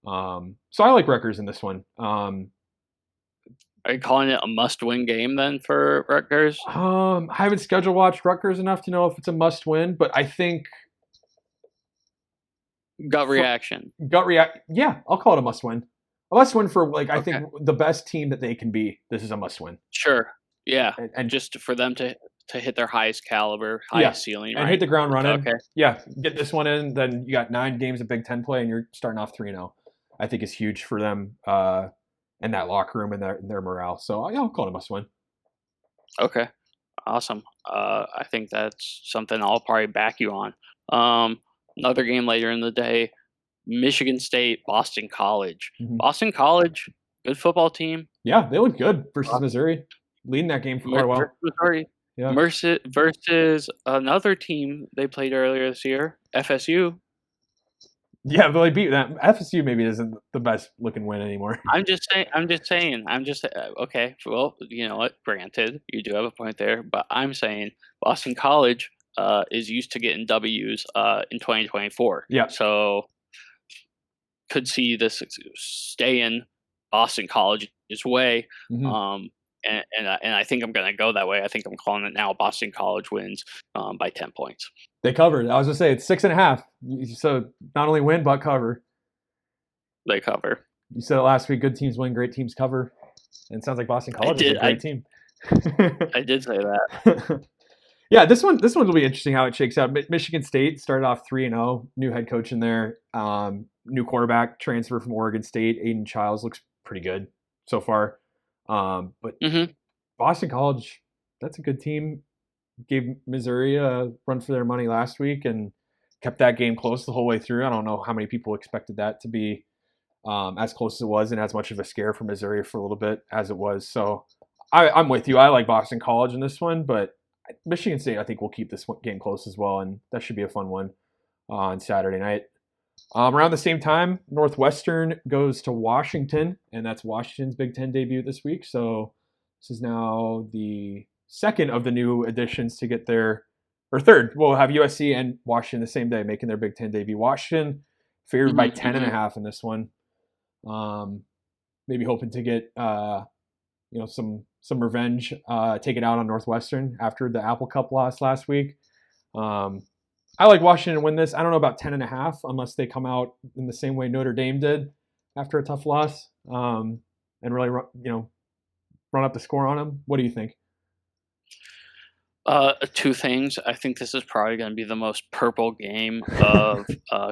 So I like Rutgers in this one. Are you calling it a must-win game then for Rutgers? I haven't schedule watched Rutgers enough to know if it's a must-win, but I think gut reaction. Yeah, I'll call it a must-win. A must-win for I think the best team that they can be. This is a must-win. Sure. Yeah, and just for them to hit their highest caliber, highest ceiling, and hit the ground running. Okay. Yeah, get this one in. Then you got 9 games of Big Ten play, and you're starting off 3-0. I think is huge for them. And that locker room and their morale. So I'll call it a must-win. Okay, awesome. I think that's something I'll probably back you on. Another game later in the day, Michigan State, Boston College. Mm-hmm. Boston College, good football team. Yeah, they look good versus Missouri, leading that game for quite a while. Missouri. Yeah. Versus another team they played earlier this year, FSU. Yeah, but they beat that. FSU maybe isn't the best looking win anymore. I'm just saying. Okay. Well, you know what? Granted, you do have a point there, but I'm saying Boston College is used to getting W's in 2024. Yeah. So could see this stay in Boston College's way. Mm-hmm. And I think I'm going to go that way. I think I'm calling it now. Boston College wins by 10 points. They covered. I was going to say it's 6.5. So not only win, but cover. They cover. You said it last week, good teams win, great teams cover. And it sounds like Boston College is a great team. I did say that. Yeah, this one will be interesting how it shakes out. Michigan State started off 3-0, new head coach in there, new quarterback, transfer from Oregon State. Aiden Childs looks pretty good so far. But Boston College, that's a good team. Gave Missouri a run for their money last week and kept that game close the whole way through. I don't know how many people expected that to be as close as it was and as much of a scare for Missouri for a little bit as it was. So I'm with you. I like Boston College in this one, but Michigan State I think will keep this game close as well, and that should be a fun one on Saturday night. Around the same time, Northwestern goes to Washington, and that's Washington's Big Ten debut this week. So this is now the second of the new additions to get their, or third. We'll have USC and Washington the same day making their Big Ten debut. Washington favored by 10.5 in this one. Maybe hoping to get some revenge, take it out on Northwestern after the Apple Cup loss last week. I like Washington to win this. I don't know about 10.5 unless they come out in the same way Notre Dame did after a tough loss, and really run up the score on them. What do you think? Two things. I think this is probably going to be the most purple game of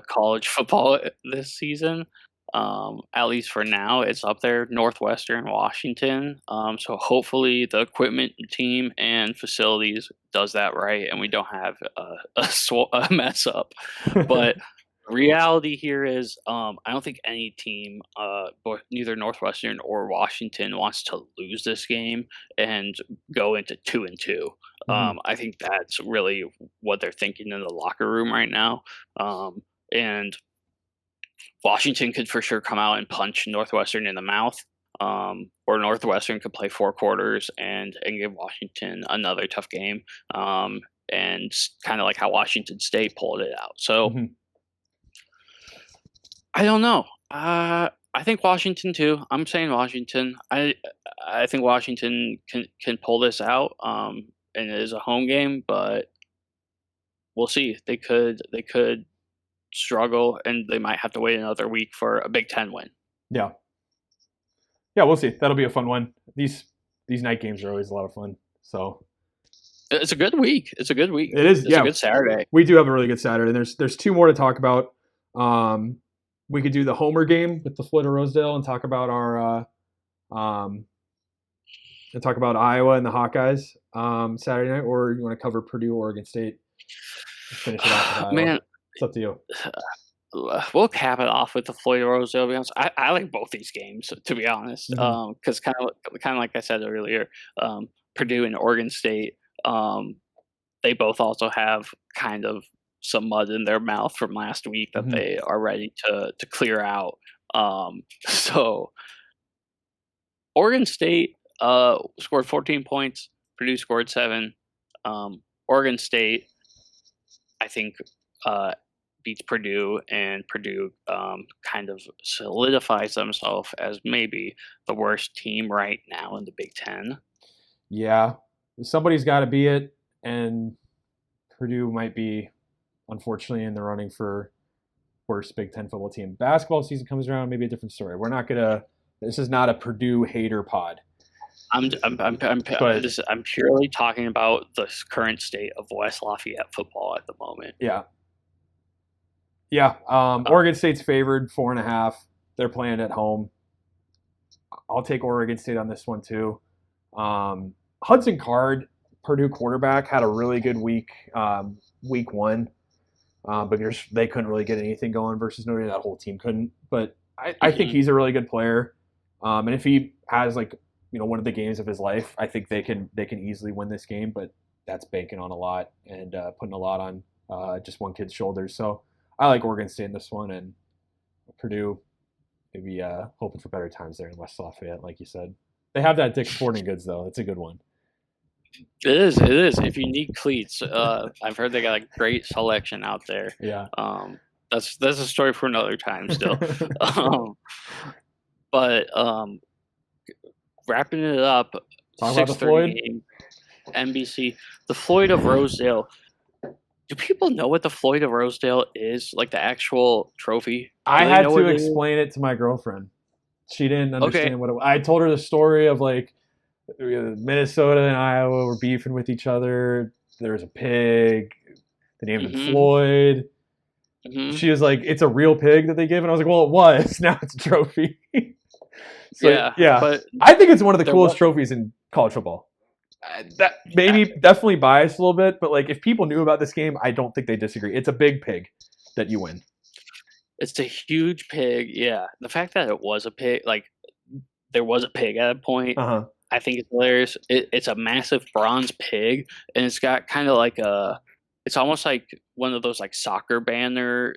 college football this season. At least for now, it's up there, Northwestern, Washington. So hopefully the equipment team and facilities does that right, and we don't have a mess up. But reality here is, I don't think any team, neither Northwestern or Washington, wants to lose this game and go into 2-2. I think that's really what they're thinking in the locker room right now. And Washington could for sure come out and punch Northwestern in the mouth, or Northwestern could play 4 quarters and give Washington another tough game, and kind of like how Washington State pulled it out. So I don't know. I think Washington too. I'm saying Washington. I think Washington can pull this out, and it is a home game, but we'll see. They could struggle, and they might have to wait another week for a Big Ten win. Yeah, we'll see. That'll be a fun one. These night games are always a lot of fun. So it's a good week. It is. It's a good Saturday. We do have a really good Saturday. There's 2 more to talk about. We could do the Homer game with the Floyd of Rosedale and talk about our Iowa and the Hawkeyes Saturday night, or you want to cover Purdue, Oregon State? Finish it off with Man, it's up to you. We'll cap it off with the Floyd of Rosedale. To be honest, I like both these games, to be honest, because kind of like I said earlier, Purdue and Oregon State, they both also have kind of some mud in their mouth from last week that they are ready to clear out. So Oregon State scored 14 points. Purdue scored 7. Oregon State, I think, beats Purdue, and Purdue kind of solidifies themselves as maybe the worst team right now in the Big Ten. Yeah, somebody's got to be it, and Purdue might be, unfortunately, in the running for worst Big Ten football team. Basketball season comes around, maybe a different story. We're not gonna. This is not a Purdue hater pod. I'm purely talking about the current state of West Lafayette football at the moment. Yeah. Oregon State's favored 4.5. They're playing at home. I'll take Oregon State on this one too. Hudson Card, Purdue quarterback, had a really good week, week 1. But they couldn't really get anything going versus Notre Dame. That whole team couldn't. But I think he's a really good player. And if he has one of the games of his life, I think they can easily win this game. But that's banking on a lot and putting a lot on just one kid's shoulders. So I like Oregon State in this one, and Purdue maybe hoping for better times there in West Lafayette, like you said. They have that Dick's Sporting Goods though. It's a good one. It is. If you need cleats, I've heard they got a great selection out there. Yeah. That's a story for another time still. But wrapping it up, talk about the Floyd game, NBC, the Floyd of Rosedale. Do people know what the Floyd of Rosedale is? Like the actual trophy? I had to explain it to my girlfriend. She didn't understand what it was. I told her the story of Minnesota and Iowa were beefing with each other. There was a pig. They named him Floyd. She was like, "It's a real pig that they give," and I was like, "Well, it was. Now it's a trophy." So, yeah. But I think it's one of the coolest trophies in college football. That definitely biased a little bit, but if people knew about this game, I don't think they disagree. It's a big pig that you win. It's a huge pig. Yeah, the fact that it was a pig, there was a pig at a point. I think it's hilarious. It's a massive bronze pig, and it's got kind of it's almost like one of those soccer banners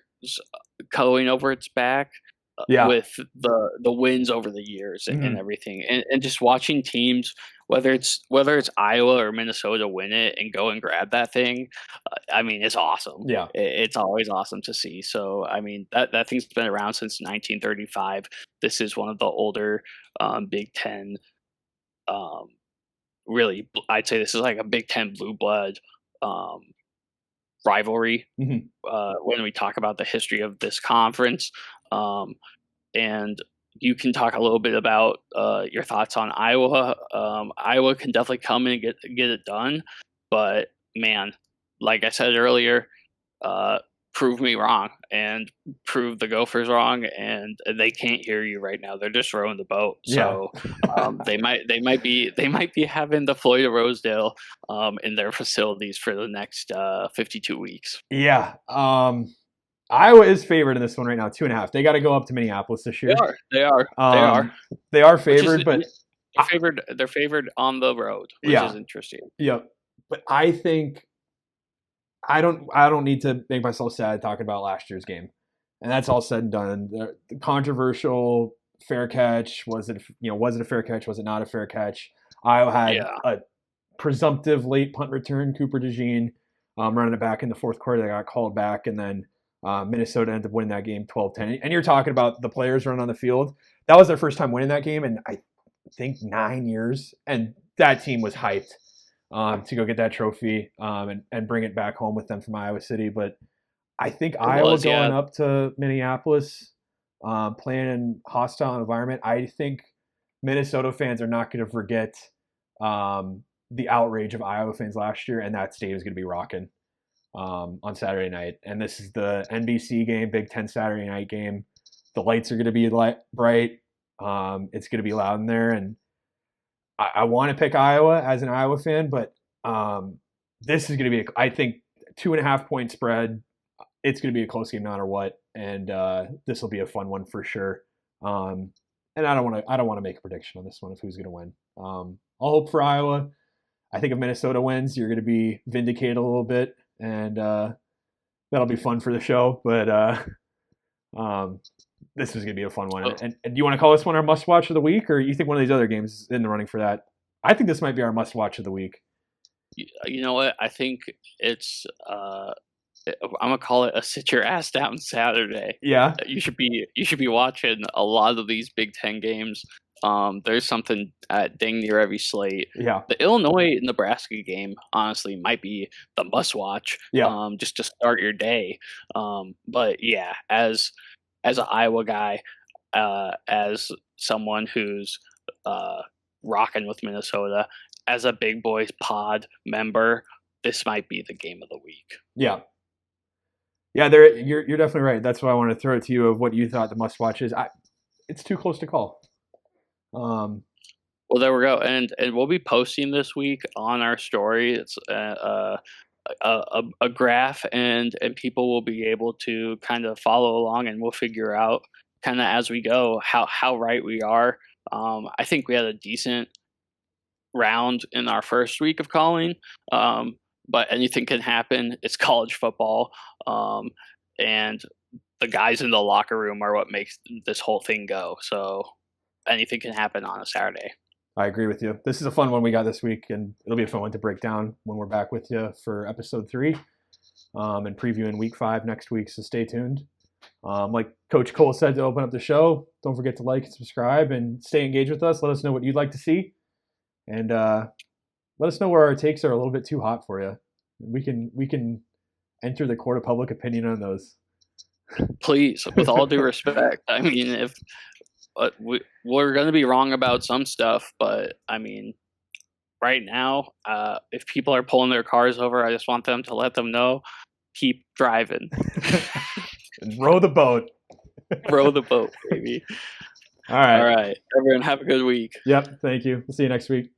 going over its back. With the wins over the years and everything, and just watching teams, whether it's Iowa or Minnesota, win it and go and grab that thing, it's awesome. Yeah, it's always awesome to see. So that thing's been around since 1935. This is one of the older Big Ten really, I'd say this is like a Big Ten blue blood rivalry when we talk about the history of this conference. And you can talk a little bit about your thoughts on Iowa. Iowa can definitely come in and get it done, but man, like I said earlier, prove me wrong and prove the Gophers wrong, and they can't hear you right now. They're just rowing the boat. So they might be having the Floyd of Rosedale in their facilities for the next 52 weeks. Yeah. Iowa is favored in this one right now, 2.5. They got to go up to Minneapolis this year. They are. They are favored, but they're favored on the road, which is interesting. Yeah, but I think I don't need to make myself sad talking about last year's game, and that's all said and done. The controversial fair catch, was it a fair catch? Was it not a fair catch? Iowa had a presumptive late punt return. Cooper DeJean running it back in the fourth quarter. They got called back, and then Minnesota ended up winning that game 12-10. And you're talking about the players running on the field. That was their first time winning that game in, I think, 9 years. And that team was hyped to go get that trophy and bring it back home with them from Iowa City. But I think Iowa going up to Minneapolis, playing in hostile environment, I think Minnesota fans are not going to forget the outrage of Iowa fans last year, and that stadium is going to be rocking on Saturday night. And this is the NBC game, Big Ten Saturday night game. The lights are going to be bright. It's going to be loud in there. And I want to pick Iowa as an Iowa fan, but this is going to be, I think, 2.5 point spread. It's going to be a close game no matter what. And this will be a fun one for sure. And I don't want to make a prediction on this one of who's going to win. I'll hope for Iowa. I think if Minnesota wins, you're going to be vindicated a little bit, and that'll be fun for the show. But this is going to be a fun one. And do you want to call this one our must-watch of the week, or you think one of these other games is in the running for that? I think this might be our must-watch of the week. You know what? I think it's I'm gonna call it a sit your ass down Saturday. Yeah, you should be watching a lot of these Big Ten games. There's something at dang near every slate. Yeah, the Illinois-Nebraska game honestly might be the must-watch. Yeah, just to start your day. But yeah, as an Iowa guy, as someone who's rocking with Minnesota, as a Big Boys Pod member, this might be the game of the week. Yeah. Yeah, you're definitely right. That's why I want to throw it to you of what you thought the must-watch is. It's too close to call. Well, there we go, and we'll be posting this week on our story. It's a graph, and people will be able to kind of follow along, and we'll figure out kind of as we go how right we are. I think we had a decent round in our first week of calling. But anything can happen. It's college football. And the guys in the locker room are what makes this whole thing go. So anything can happen on a Saturday. I agree with you. This is a fun one we got this week, and it'll be a fun one to break down when we're back with you for episode 3 and previewing week 5 next week. So stay tuned. Like Coach Cole said to open up the show, don't forget to like and subscribe and stay engaged with us. Let us know what you'd like to see. And let us know where our takes are a little bit too hot for you. We can enter the court of public opinion on those. Please, with all due respect. I mean, if we're going to be wrong about some stuff, but I mean, right now, if people are pulling their cars over, I just want them to let them know, keep driving. And row the boat. Row the boat, baby. All right. All right. Everyone, have a good week. Yep. Thank you. We'll see you next week.